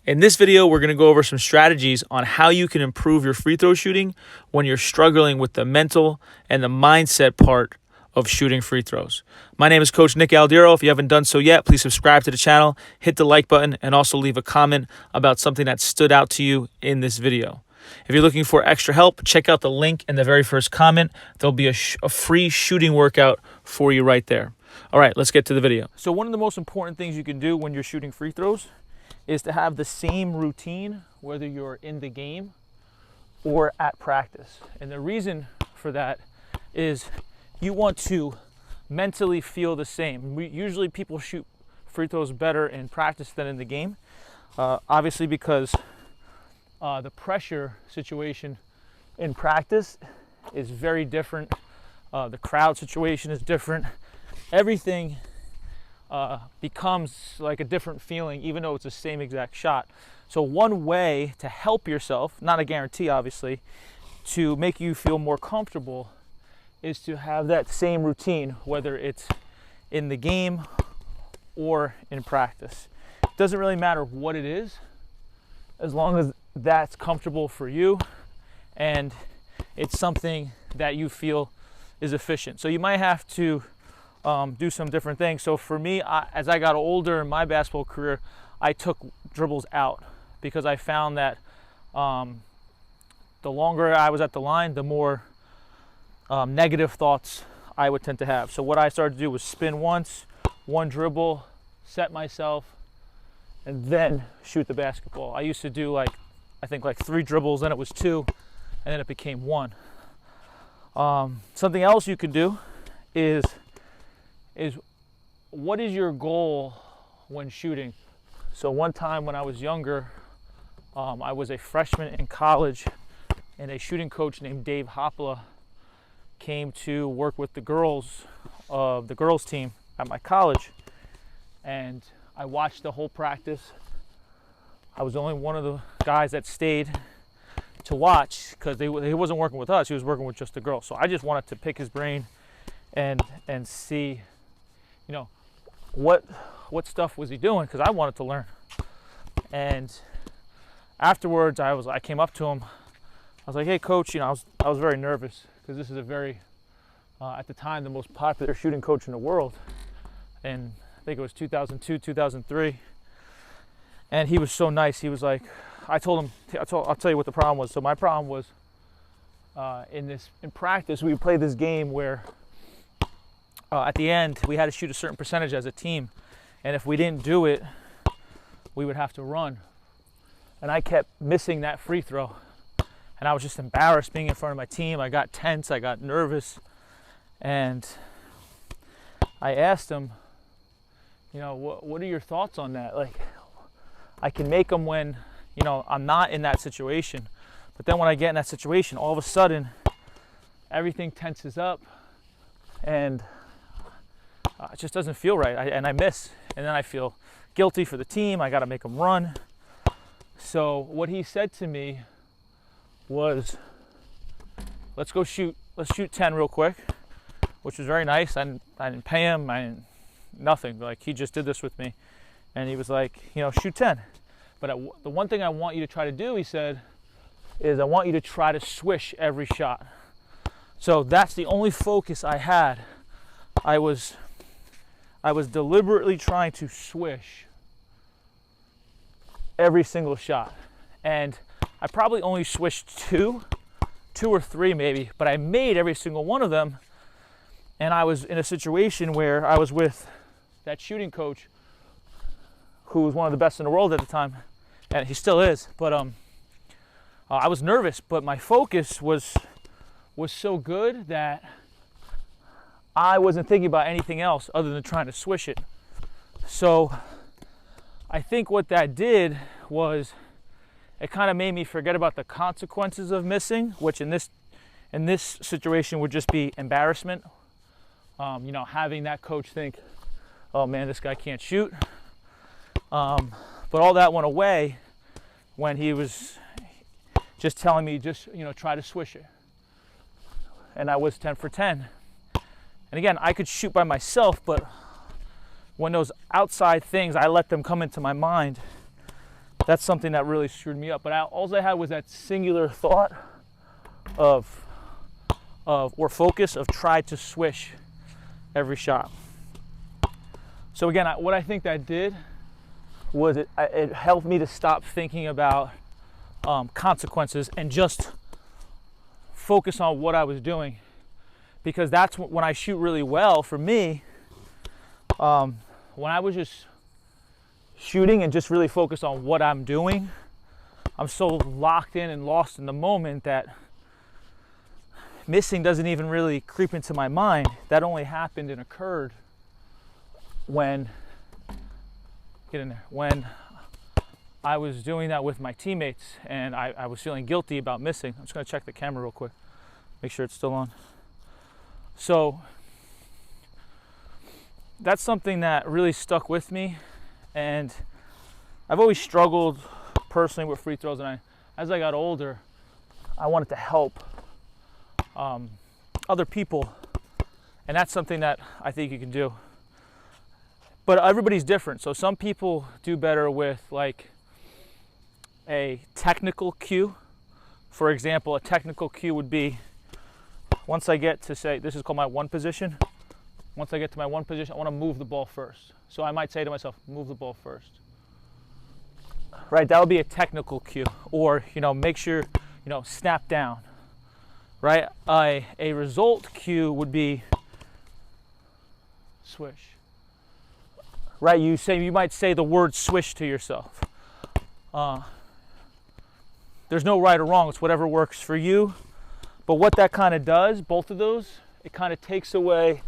In this video, we're going to go over some strategies on how you can improve your free throw shooting when you're struggling with the mental and the mindset part of shooting free throws. My name is Coach Nick Aldero. If you haven't done so yet, please subscribe to the channel, hit the like button, and also leave a comment about something that stood out to you in this video. If you're looking for extra help, check out the link in the very first comment. There'll be a free shooting workout for you right there. All right, let's get to the video. So one of the most important things you can do when you're shooting free throws is to have the same routine, whether you're in the game or at practice. And the reason for that is you want to mentally feel the same. Usually people shoot free throws better in practice than in the game, obviously because the pressure situation in practice is very different. The crowd situation is different. Everything becomes like a different feeling, even though it's the same exact shot. So one way to help yourself, not a guarantee obviously, to make you feel more comfortable is to have that same routine, whether it's in the game or in practice. It doesn't really matter what it is, as long as that's comfortable for you and it's something that you feel is efficient. So you might have to do some different things. So for me, as I got older in my basketball career, I took dribbles out because I found that the longer I was at the line, the more negative thoughts I would tend to have. So what I started to do was spin once, one dribble, set myself, and then shoot the basketball. I used to do I think 3 dribbles, then it was 2, and then it became 1. Something else you could do is what is your goal when shooting? So one time when I was younger, I was a freshman in college, and a shooting coach named Dave Hopla came to work with the girls of the girls team at my college, and I watched the whole practice. I was only one of the guys that stayed to watch because he wasn't working with us, he was working with just the girls. So I just wanted to pick his brain and see, you know, what stuff was he doing, because I wanted to learn. And afterwards I came up to him. I was like, hey coach, you know, I was very nervous because this is a very at the time the most popular shooting coach in the world, and I think it was 2002 2003. And he was so nice. He was like, I'll tell you what the problem was. So my problem was in practice we played this game where at the end we had to shoot a certain percentage as a team, and if we didn't do it we would have to run, and I kept missing that free throw, and I was just embarrassed being in front of my team. I got tense, I got nervous, and I asked him, you know, what are your thoughts on that? Like, I can make them when, you know, I'm not in that situation, but then when I get in that situation, all of a sudden everything tenses up and it just doesn't feel right, and I miss, and then I feel guilty for the team. I got to make them run. So what he said to me was, let's shoot 10 real quick, which was very nice. I didn't pay him, nothing. Like, he just did this with me, and he was like, you know, shoot 10. But the one thing I want you to try to do, he said, is I want you to try to swish every shot. So that's the only focus I had. I was deliberately trying to swish every single shot, and I probably only swished 2 or 3 maybe, but I made every single one of them. And I was in a situation where I was with that shooting coach who was one of the best in the world at the time, and he still is, but I was nervous, but my focus was so good that I wasn't thinking about anything else other than trying to swish it. So I think what that did was it kind of made me forget about the consequences of missing, which in this situation would just be embarrassment. You know, having that coach think, oh man, this guy can't shoot. But all that went away when he was just telling me, just, you know, try to swish it. And I was 10 for 10. And again, I could shoot by myself, but when those outside things, I let them come into my mind, That's something that really screwed me up. But all I had was that singular thought or focus of try to swish every shot. So again, what I think that did was it helped me to stop thinking about consequences and just focus on what I was doing. Because that's when I shoot really well, for me, when I was just shooting and just really focused on what I'm doing, I'm so locked in and lost in the moment that missing doesn't even really creep into my mind. That only happened and occurred when I was doing that with my teammates, and I was feeling guilty about missing. I'm just gonna check the camera real quick, make sure it's still on. So that's something that really stuck with me, and I've always struggled personally with free throws, and as I got older, I wanted to help other people, and that's something that I think you can do. But everybody's different, so some people do better with like a technical cue. For example, a technical cue would be, once I get to, say, this is called my one position. Once I get to my one position, I want to move the ball first. So I might say to myself, move the ball first. Right, that would be a technical cue. Or, make sure, snap down. Right, a result cue would be swish. Right, you might say the word swish to yourself. There's no right or wrong, it's whatever works for you. But what that kind of does, both of those, it kind of takes away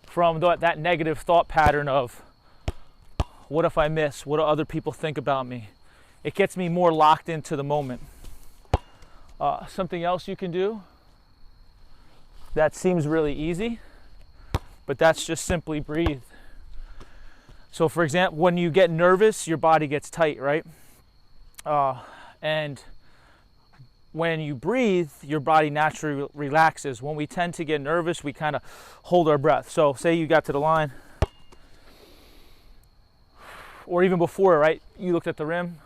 from that negative thought pattern of, what if I miss? What do other people think about me? It gets me more locked into the moment. Something else you can do that seems really easy, but that's just simply breathe. So for example, when you get nervous, your body gets tight, right? And when you breathe, your body naturally relaxes. When we tend to get nervous, we kind of hold our breath. So say you got to the line, or even before, right? You looked at the rim.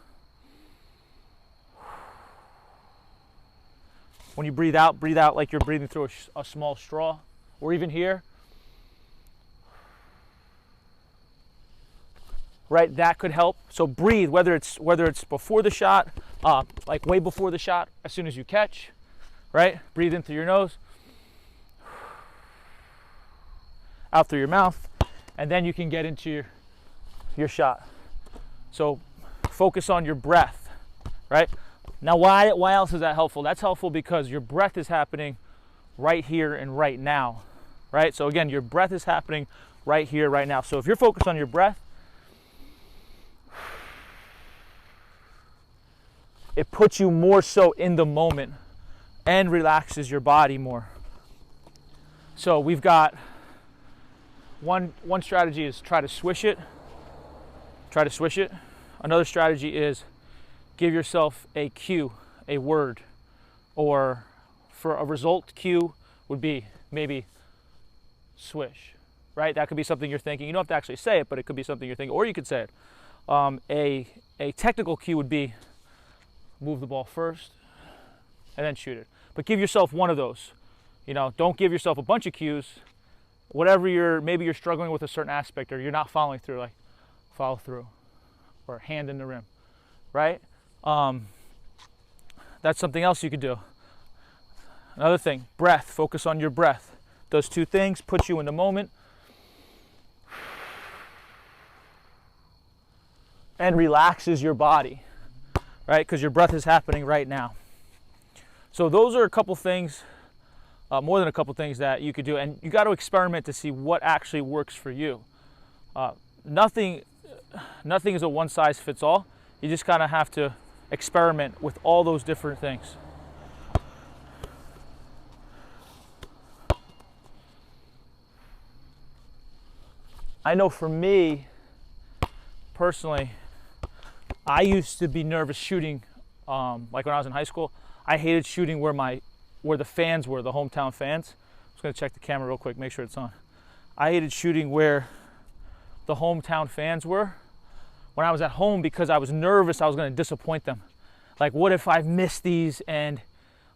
When you breathe out like you're breathing through a small straw, or even here. Right, that could help. So breathe, whether it's before the shot, like way before the shot, as soon as you catch, right? Breathe in through your nose, out through your mouth, and then you can get into your shot. So focus on your breath, right? Now, why else is that helpful? That's helpful because your breath is happening right here and right now, right? So again, your breath is happening right here, right now. So if you're focused on your breath, it puts you more so in the moment and relaxes your body more. So we've got one strategy is try to swish it. Another strategy is give yourself a cue, a word, or for a result cue would be maybe swish, right? That could be something you're thinking. You don't have to actually say it, but it could be something you're thinking, or you could say it. A technical cue would be move the ball first and then shoot it. But give yourself one of those. Don't give yourself a bunch of cues. Whatever maybe you're struggling with a certain aspect, or you're not following through, like follow through, or hand in the rim, right? That's something else you could do. Another thing, breath, focus on your breath. Those two things put you in the moment and relaxes your body. Right, because your breath is happening right now. So those are a couple things, more than a couple things that you could do, and you got to experiment to see what actually works for you. Nothing is a one size fits all. You just kind of have to experiment with all those different things. I know for me, personally, I used to be nervous shooting, like when I was in high school. I hated shooting where the fans were, the hometown fans. I'm just gonna check the camera real quick, make sure it's on. I hated shooting where the hometown fans were, when I was at home because I was nervous I was going to disappoint them. Like, what if I miss these and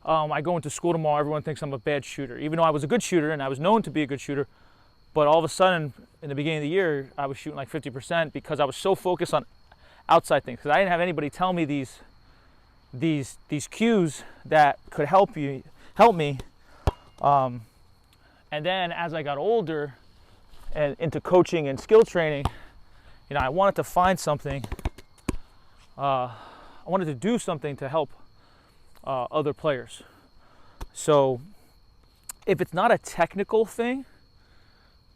I go into school tomorrow, everyone thinks I'm a bad shooter, even though I was a good shooter and I was known to be a good shooter. But all of a sudden, in the beginning of the year, I was shooting like 50% because I was so focused on outside things. Because I didn't have anybody tell me these cues that could help me. And then as I got older and into coaching and skill training, you know, I wanted to find something. I wanted to do something to help other players. So if it's not a technical thing,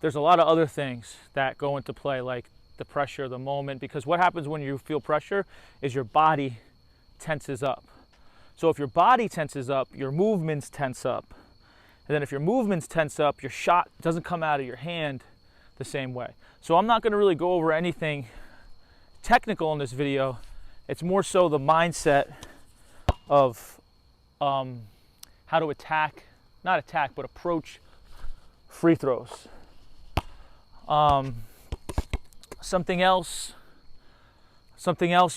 there's a lot of other things that go into play, like the pressure, the moment, because what happens when you feel pressure is your body tenses up. So if your body tenses up, your movements tense up. And then if your movements tense up, your shot doesn't come out of your hand the same way. So I'm not going to really go over anything technical in this video. It's more so the mindset of how to approach free throws. Something else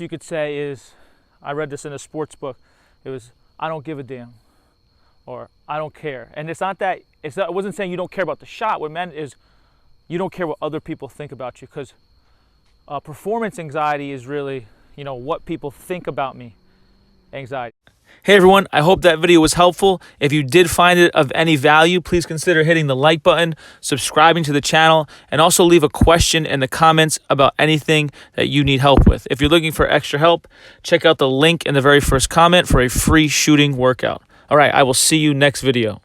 you could say is, I read this in a sports book. It was, I don't give a damn, or I don't care. And it wasn't saying you don't care about the shot. What it meant is you don't care what other people think about you, because performance anxiety is really, you know, what people think about me anxiety. Hey everyone, I hope that video was helpful. If you did find it of any value, please consider hitting the like button, subscribing to the channel, and also leave a question in the comments about anything that you need help with. If you're looking for extra help, check out the link in the very first comment for a free shooting workout. All right, I will see you next video.